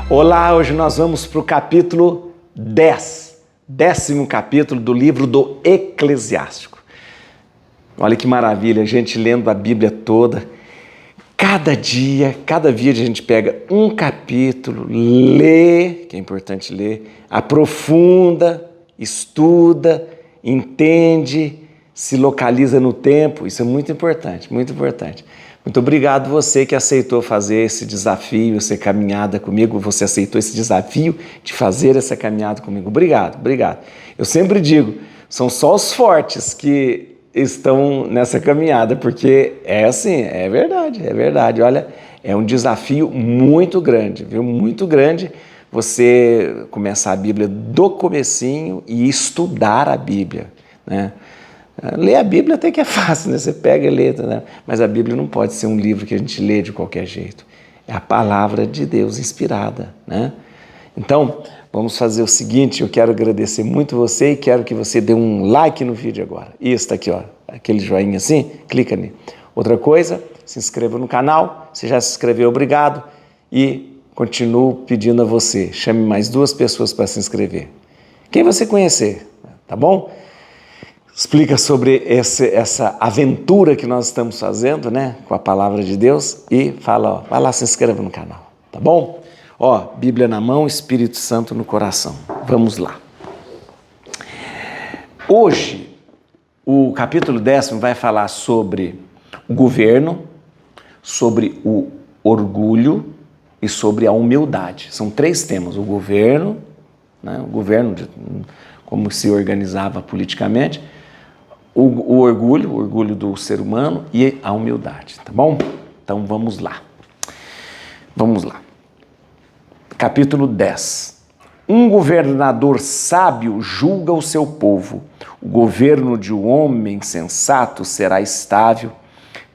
Olá, hoje nós vamos para o capítulo 10, 10º capítulo do livro do Eclesiástico. Olha que maravilha, a gente lendo a Bíblia toda. Cada dia a gente pega um capítulo, lê, que é importante ler, aprofunda, estuda, entende, se localiza no tempo. Isso é muito importante, muito importante. Muito obrigado você que aceitou fazer esse desafio, essa caminhada comigo, você aceitou esse desafio de fazer essa caminhada comigo. Obrigado, obrigado. Eu sempre digo, são só os fortes que estão nessa caminhada, porque é assim, é verdade. Olha, é um desafio muito grande, viu? Muito grande você começar a Bíblia do comecinho e estudar a Bíblia, né? Ler a Bíblia até que é fácil, né? Você pega e lê, né? Mas a Bíblia não pode ser um livro que a gente lê de qualquer jeito. É a palavra de Deus inspirada, né? Então, vamos fazer o seguinte, eu quero agradecer muito você e quero que você dê um like no vídeo agora. Isso, tá aqui, ó, aquele joinha assim, clica nele. Outra coisa, se inscreva no canal, você já se inscreveu, obrigado. E continuo pedindo a você, chame mais 2 pessoas para se inscrever. Quem você conhecer, tá bom? Explica sobre essa aventura que nós estamos fazendo, né, com a palavra de Deus e fala, ó, vai lá, se inscreva no canal, tá bom? Ó, Bíblia na mão, Espírito Santo no coração. Vamos lá. Hoje, o capítulo 10º vai falar sobre o governo, sobre o orgulho e sobre a humildade. São 3 temas, o governo, né, o governo de como se organizava politicamente, o orgulho do ser humano e a humildade, tá bom? Então vamos lá. Vamos lá. Capítulo 10. Um governador sábio julga o seu povo. O governo de um homem sensato será estável.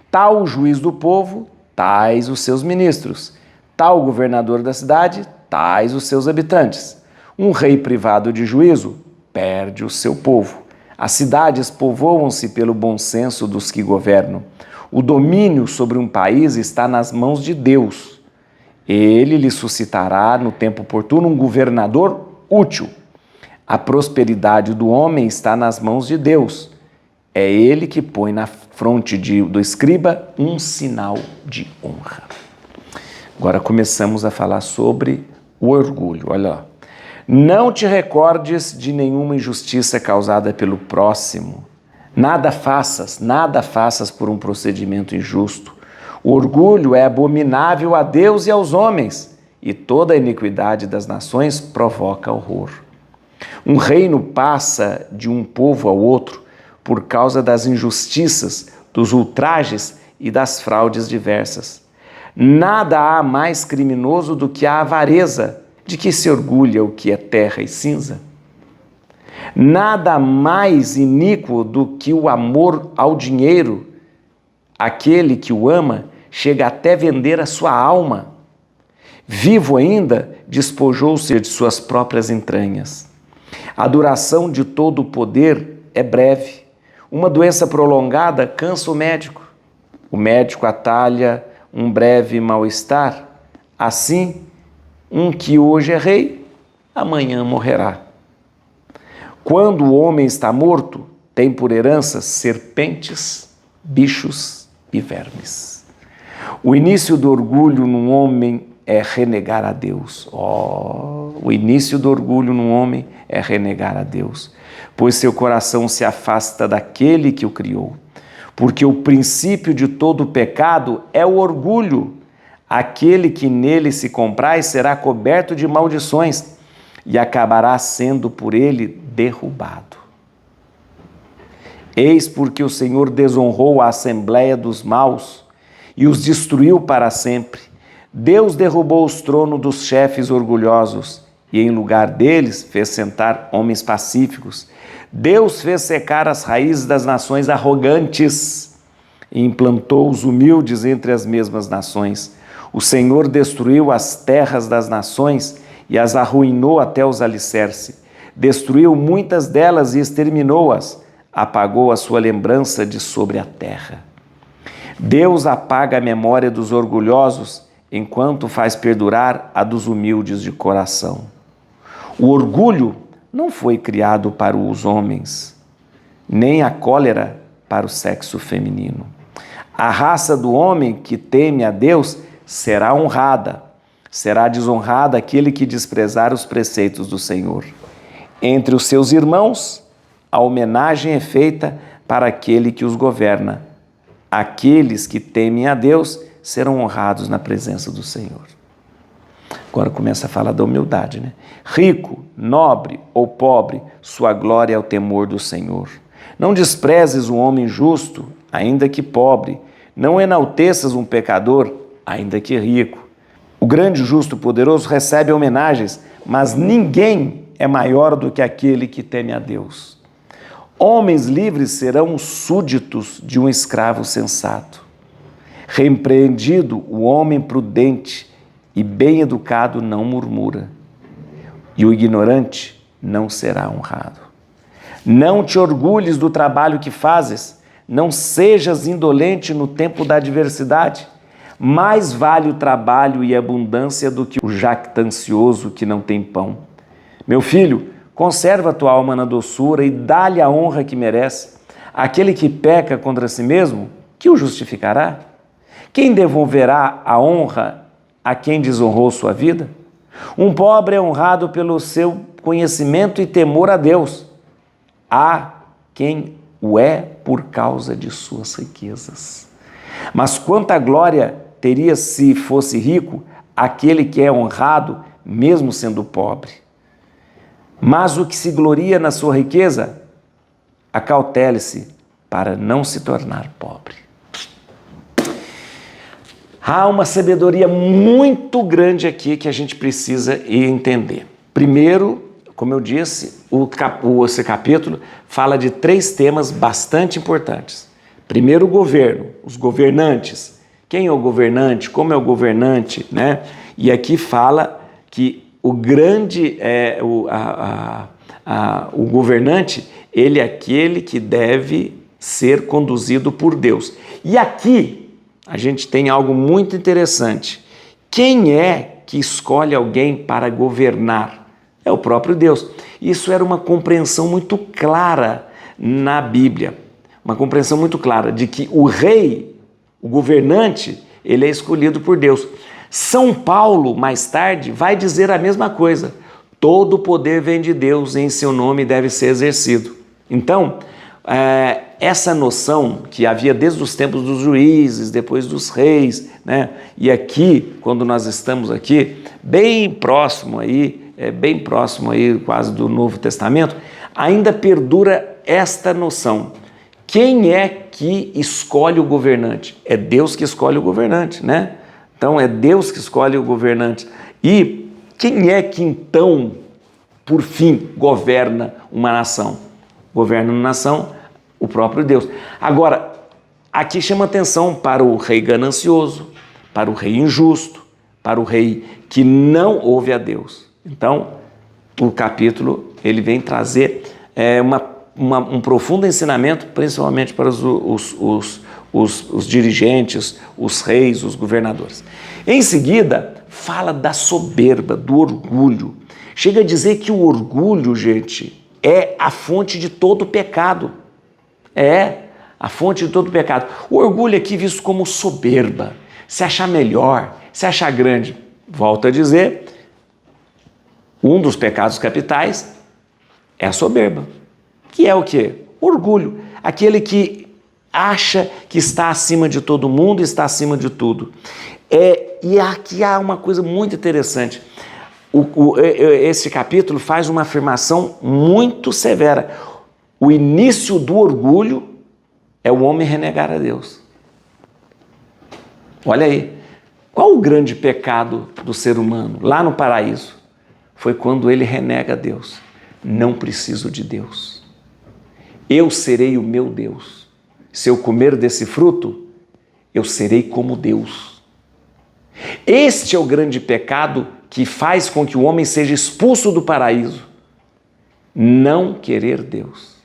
Tal o juiz do povo, tais os seus ministros. Tal o governador da cidade, tais os seus habitantes. Um rei privado de juízo perde o seu povo. As cidades povoam-se pelo bom senso dos que governam. O domínio sobre um país está nas mãos de Deus. Ele lhe suscitará no tempo oportuno um governador útil. A prosperidade do homem está nas mãos de Deus. É ele que põe na fronte do escriba um sinal de honra. Agora começamos a falar sobre o orgulho. Olha lá. Não te recordes de nenhuma injustiça causada pelo próximo. Nada faças por um procedimento injusto. O orgulho é abominável a Deus e aos homens, e toda a iniquidade das nações provoca horror. Um reino passa de um povo ao outro por causa das injustiças, dos ultrajes e das fraudes diversas. Nada há mais criminoso do que a avareza, de que se orgulha o que é terra e cinza. Nada mais iníquo do que o amor ao dinheiro. Aquele que o ama chega até vender a sua alma. Vivo ainda, despojou-se de suas próprias entranhas. A duração de todo o poder é breve. Uma doença prolongada cansa o médico. O médico atalha um breve mal-estar. Assim, um que hoje é rei, amanhã morrerá. Quando o homem está morto, tem por herança serpentes, bichos e vermes. O início do orgulho num homem é renegar a Deus. O início do orgulho num homem é renegar a Deus, pois seu coração se afasta daquele que o criou. Porque o princípio de todo pecado é o orgulho. Aquele que nele se compraz será coberto de maldições e acabará sendo por ele derrubado. Eis porque o Senhor desonrou a assembleia dos maus e os destruiu para sempre. Deus derrubou os tronos dos chefes orgulhosos e em lugar deles fez sentar homens pacíficos. Deus fez secar as raízes das nações arrogantes e implantou os humildes entre as mesmas nações. O Senhor destruiu as terras das nações e as arruinou até os alicerces. Destruiu muitas delas e exterminou-as. Apagou a sua lembrança de sobre a terra. Deus apaga a memória dos orgulhosos enquanto faz perdurar a dos humildes de coração. O orgulho não foi criado para os homens, nem a cólera para o sexo feminino. A raça do homem que teme a Deus será honrada, será desonrado aquele que desprezar os preceitos do Senhor. Entre os seus irmãos, a homenagem é feita para aquele que os governa. Aqueles que temem a Deus serão honrados na presença do Senhor. Agora começa a falar da humildade, né? Rico, nobre ou pobre, sua glória é o temor do Senhor. Não desprezes um homem justo, ainda que pobre. Não enalteças um pecador, ainda que rico. O grande, justo, poderoso recebe homenagens, mas ninguém é maior do que aquele que teme a Deus. Homens livres serão súditos de um escravo sensato. Repreendido o homem prudente e bem educado não murmura, e o ignorante não será honrado. Não te orgulhes do trabalho que fazes, não sejas indolente no tempo da adversidade. Mais vale o trabalho e a abundância do que o jactancioso que não tem pão. Meu filho, conserva a tua alma na doçura e dá-lhe a honra que merece. Aquele que peca contra si mesmo, que o justificará? Quem devolverá a honra a quem desonrou sua vida? Um pobre é honrado pelo seu conhecimento e temor a Deus. Há quem o é por causa de suas riquezas. Mas quanta glória teria se fosse rico aquele que é honrado, mesmo sendo pobre. Mas o que se gloria na sua riqueza, acautele-se para não se tornar pobre. Há uma sabedoria muito grande aqui que a gente precisa entender. Primeiro, como eu disse, esse capítulo fala de 3 temas bastante importantes. Primeiro, o governo, os governantes. Quem é o governante? Como é o governante? Né? E aqui fala que o grande, o governante, ele é aquele que deve ser conduzido por Deus. E aqui a gente tem algo muito interessante. Quem é que escolhe alguém para governar? É o próprio Deus. Isso era uma compreensão muito clara na Bíblia. Uma compreensão muito clara de que o rei, o governante, ele é escolhido por Deus. São Paulo, mais tarde, vai dizer a mesma coisa. Todo o poder vem de Deus e em seu nome deve ser exercido. Então, essa noção que havia desde os tempos dos juízes, depois dos reis, né? E aqui, quando nós estamos aqui, bem próximo aí quase do Novo Testamento, ainda perdura esta noção. Quem é que escolhe o governante? É Deus que escolhe o governante, né? Então é Deus que escolhe o governante. E quem é que então, por fim, governa uma nação? Governa uma nação o próprio Deus. Agora, aqui chama atenção para o rei ganancioso, para o rei injusto, para o rei que não ouve a Deus. Então, o capítulo ele vem trazer um profundo ensinamento, principalmente para os dirigentes, os reis, os governadores. Em seguida, fala da soberba, do orgulho. Chega a dizer que o orgulho, gente, é a fonte de todo pecado. É a fonte de todo pecado. O orgulho aqui visto como soberba, se achar melhor, se achar grande. Volto a dizer, um dos pecados capitais é a soberba. Que é o quê? Orgulho. Aquele que acha que está acima de todo mundo, está acima de tudo. E aqui há uma coisa muito interessante. Esse capítulo faz uma afirmação muito severa. O início do orgulho é o homem renegar a Deus. Olha aí. Qual o grande pecado do ser humano lá no paraíso? Foi quando ele renega a Deus. Não preciso de Deus. Eu serei o meu Deus. Se eu comer desse fruto, eu serei como Deus. Este é o grande pecado que faz com que o homem seja expulso do paraíso. Não querer Deus.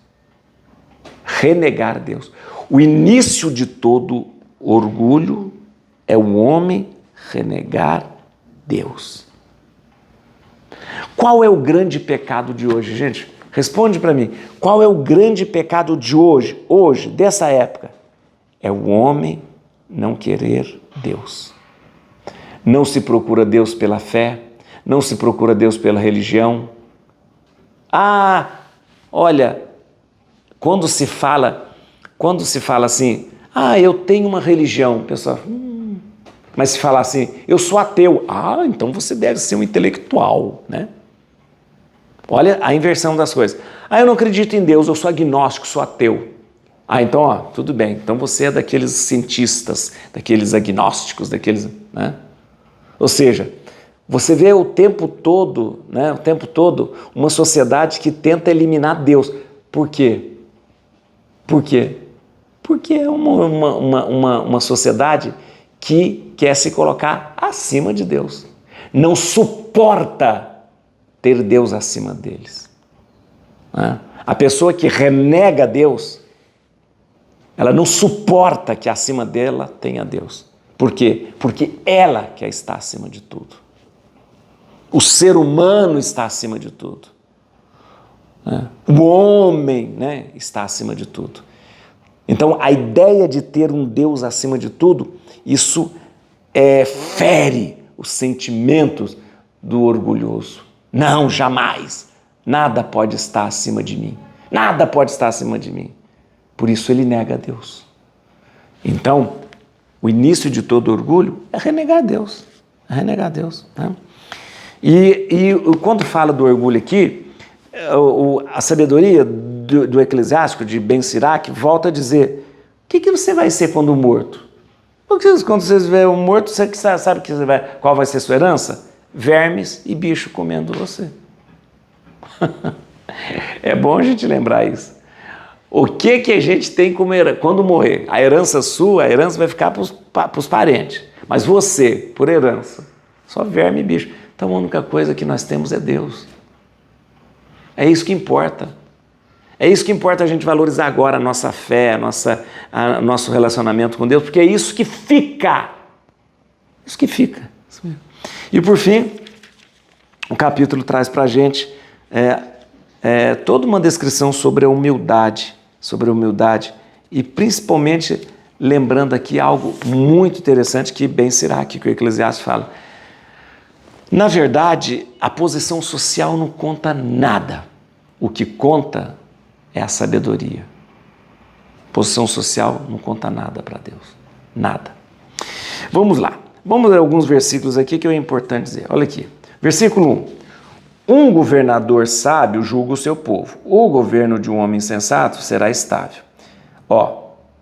Renegar Deus. O início de todo orgulho é o homem renegar Deus. Qual é o grande pecado de hoje, gente? Responde para mim. Qual é o grande pecado de hoje, dessa época? É o homem não querer Deus. Não se procura Deus pela fé, não se procura Deus pela religião. Olha, quando se fala assim, eu tenho uma religião, o pessoal, mas se falar assim, eu sou ateu, então você deve ser um intelectual, né? Olha a inversão das coisas. Eu não acredito em Deus, eu sou agnóstico, sou ateu. Então, tudo bem, então você é daqueles cientistas, daqueles agnósticos, daqueles, né? Ou seja, você vê o tempo todo, uma sociedade que tenta eliminar Deus. Por quê? Por quê? Porque é uma sociedade que quer se colocar acima de Deus. Não suporta ter Deus acima deles. A pessoa que renega Deus, ela não suporta que acima dela tenha Deus. Por quê? Porque ela quer estar acima de tudo. O ser humano está acima de tudo. O homem, está acima de tudo. Então, a ideia de ter um Deus acima de tudo, isso fere os sentimentos do orgulhoso. Não, jamais. Nada pode estar acima de mim. Nada pode estar acima de mim. Por isso ele nega a Deus. Então, o início de todo orgulho é renegar Deus. É renegar Deus. Né? E quando fala do orgulho aqui, a sabedoria do eclesiástico de Ben Sirac volta a dizer: o que você vai ser quando morto? Porque quando você vê um morto, você sabe qual vai ser sua herança? Vermes e bicho comendo você. É bom a gente lembrar isso. O que a gente tem como herança? Quando morrer, a herança sua, a herança vai ficar para os parentes. Mas você, por herança, só verme e bicho. Então a única coisa que nós temos é Deus. É isso que importa. É isso que importa a gente valorizar agora a nossa fé, nosso relacionamento com Deus, porque é isso que fica. Isso que fica. E por fim, o capítulo traz para a gente toda uma descrição sobre a humildade, e principalmente lembrando aqui algo muito interessante que Ben Sirac, que o Eclesiastes fala. Na verdade, a posição social não conta nada. O que conta é a sabedoria. Posição social não conta nada para Deus. Nada. Vamos lá. Vamos ler alguns versículos aqui que é importante dizer. Olha aqui. Versículo 1. Um governador sábio julga o seu povo. O governo de um homem sensato será estável.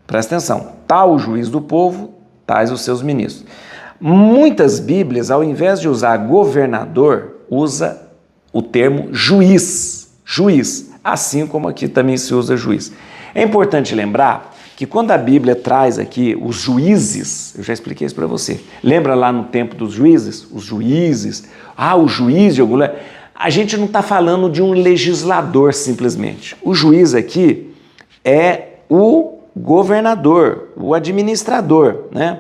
Presta atenção. Tal o juiz do povo, tais os seus ministros. Muitas Bíblias, ao invés de usar governador, usa o termo juiz. Juiz. Assim como aqui também se usa juiz. É importante lembrar que quando a Bíblia traz aqui os juízes, eu já expliquei isso para você. Lembra lá no tempo dos juízes? Os juízes. O juiz de algum lugar. A gente não está falando de um legislador simplesmente. O juiz aqui é o governador, o administrador, né?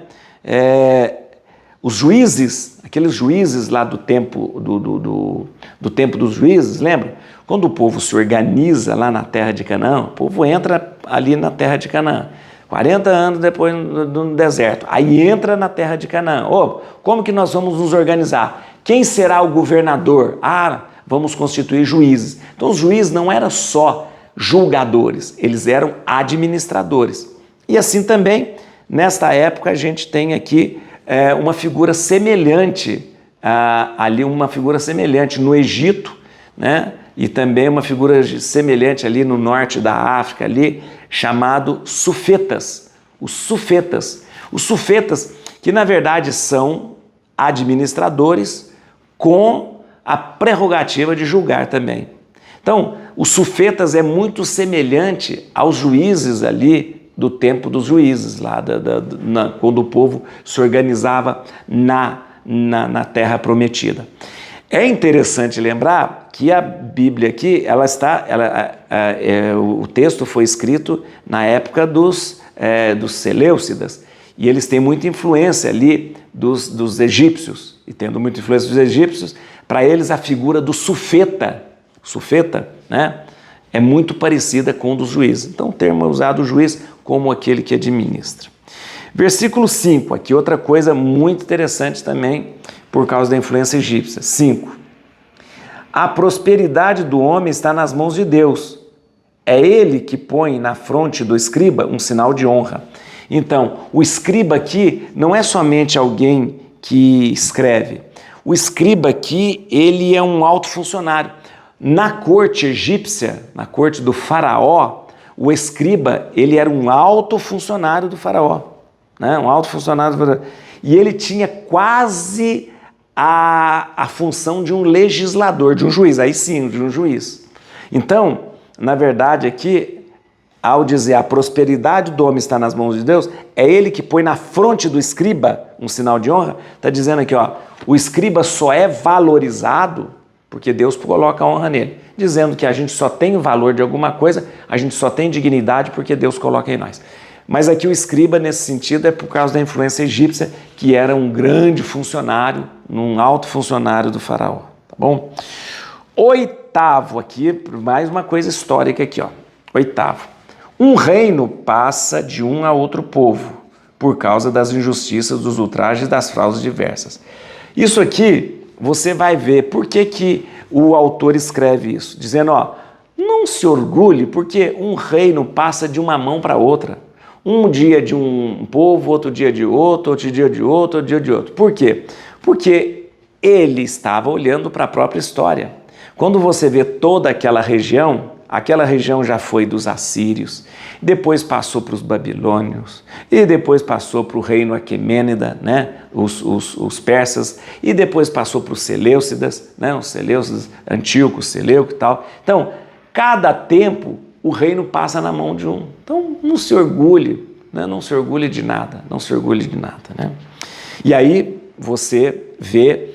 Os juízes, aqueles juízes lá do tempo do tempo dos juízes, lembra? Quando o povo se organiza lá na terra de Canaã, o povo entra ali na terra de Canaã. 40 anos depois no deserto, aí entra na terra de Canaã. Como que nós vamos nos organizar? Quem será o governador? Vamos constituir juízes. Então os juízes não eram só julgadores, eles eram administradores. E assim também, nesta época, a gente tem aqui uma figura semelhante, uma figura semelhante no Egito, né? E também uma figura semelhante ali no norte da África, ali, chamado sufetas. Os sufetas, que na verdade são administradores com a prerrogativa de julgar também. Então, os sufetas é muito semelhante aos juízes ali do tempo dos juízes, lá quando o povo se organizava na terra prometida. É interessante lembrar que a Bíblia aqui, o texto foi escrito na época dos Seleucidas, E eles têm muita influência ali dos egípcios. E tendo muita influência dos egípcios, para eles a figura do sufeta, né, é muito parecida com o dos juízes. Então o termo é usado o juiz como aquele que administra. Versículo 5, aqui outra coisa muito interessante também, por causa da influência egípcia. 5. A prosperidade do homem está nas mãos de Deus. É ele que põe na fronte do escriba um sinal de honra. Então, o escriba aqui não é somente alguém que escreve. O escriba aqui, ele é um alto funcionário. Na corte egípcia, na corte do faraó, o escriba, ele era um alto funcionário do faraó, né? Um alto funcionário do faraó. E ele tinha quase a função de um legislador, de um juiz, aí sim, de um juiz. Então, na verdade aqui, ao dizer a prosperidade do homem está nas mãos de Deus, é ele que põe na fronte do escriba um sinal de honra. Está dizendo aqui, ó, o escriba só é valorizado porque Deus coloca a honra nele, dizendo que a gente só tem o valor de alguma coisa, a gente só tem dignidade porque Deus coloca em nós. Mas aqui o escriba, nesse sentido, é por causa da influência egípcia, que era um grande funcionário, um alto funcionário do faraó, tá bom? 8º aqui, mais uma coisa histórica aqui, ó. 8º. Um reino passa de um a outro povo, por causa das injustiças, dos ultrajes e das fraudes diversas. Isso aqui, você vai ver por que o autor escreve isso, dizendo, ó, não se orgulhe, porque um reino passa de uma mão para outra. Um dia de um povo, outro dia de outro, outro dia de outro, outro dia de outro. Por quê? Porque ele estava olhando para a própria história. Quando você vê toda aquela região já foi dos assírios, depois passou para os babilônios, e depois passou para o reino aquemênida, né? os persas, e depois passou para os seleucidas, né? Os seleucidas, Antíoco, Seleuco e tal. Então, cada tempo o reino passa na mão de um. Então, não se orgulhe, né? Não se orgulhe de nada, não se orgulhe de nada. Né? E aí você vê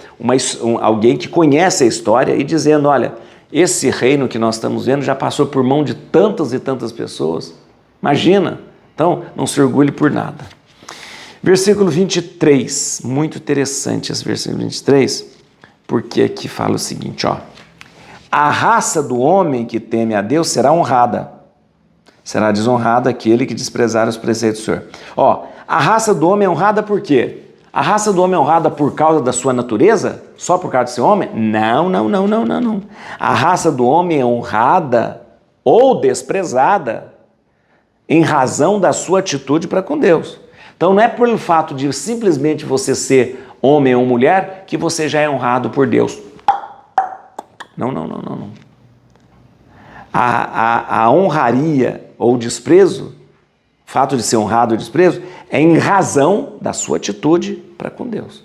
alguém que conhece a história e dizendo, olha, esse reino que nós estamos vendo já passou por mão de tantas e tantas pessoas. Imagina. Então, não se orgulhe por nada. Versículo 23, muito interessante esse versículo 23, porque aqui fala o seguinte, ó. A raça do homem que teme a Deus será honrada. Será desonrado aquele que desprezar os preceitos do Senhor. Ó, a raça do homem é honrada por quê? A raça do homem é honrada por causa da sua natureza? Só por causa de ser homem? Não. A raça do homem é honrada ou desprezada em razão da sua atitude para com Deus. Então não é pelo fato de simplesmente você ser homem ou mulher que você já é honrado por Deus. Não. A honraria ou desprezo, o fato de ser honrado ou desprezo, é em razão da sua atitude para com Deus.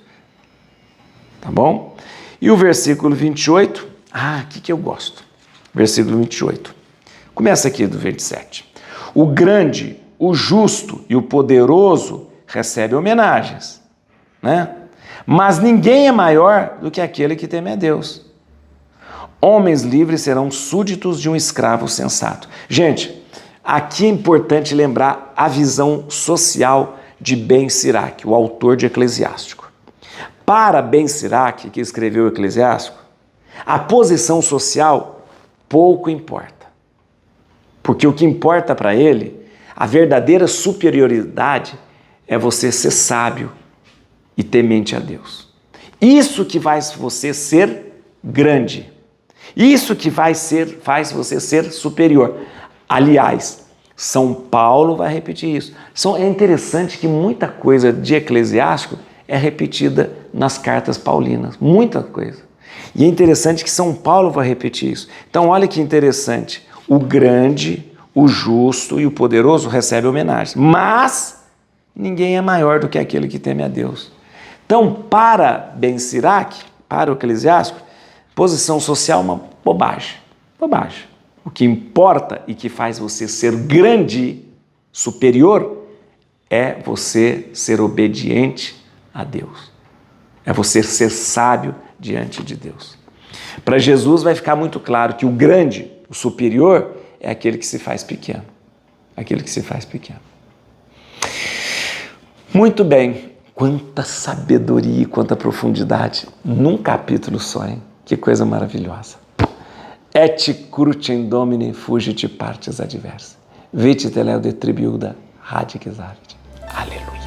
Tá bom? E o versículo 28, aqui que eu gosto. Versículo 28. Começa aqui do 27. O grande, o justo e o poderoso recebe homenagens, né? Mas ninguém é maior do que aquele que teme a Deus. Homens livres serão súditos de um escravo sensato. Gente, aqui é importante lembrar a visão social de Ben Siraque, o autor de Eclesiástico. Para Ben Siraque, que escreveu o Eclesiástico, a posição social pouco importa. Porque o que importa para ele, a verdadeira superioridade, é você ser sábio e temente a Deus. Isso que faz você ser grande. Isso que faz você ser superior. Aliás, São Paulo vai repetir isso. É interessante que muita coisa de Eclesiástico é repetida nas cartas paulinas. Muita coisa. E é interessante que São Paulo vai repetir isso. Então, olha que interessante. O grande, o justo e o poderoso recebem homenagem. Mas ninguém é maior do que aquele que teme a Deus. Então, para Ben Siraque, para o Eclesiástico, posição social é uma bobagem. Bobagem. O que importa e que faz você ser grande, superior, é você ser obediente a Deus. É você ser sábio diante de Deus. Para Jesus vai ficar muito claro que o grande, o superior, é aquele que se faz pequeno. Aquele que se faz pequeno. Muito bem. Quanta sabedoria e quanta profundidade num capítulo só, hein? Que coisa maravilhosa. Et crucem Domini fugit partes adversae. Vite teleo de tribiuda radicis arte. Aleluia.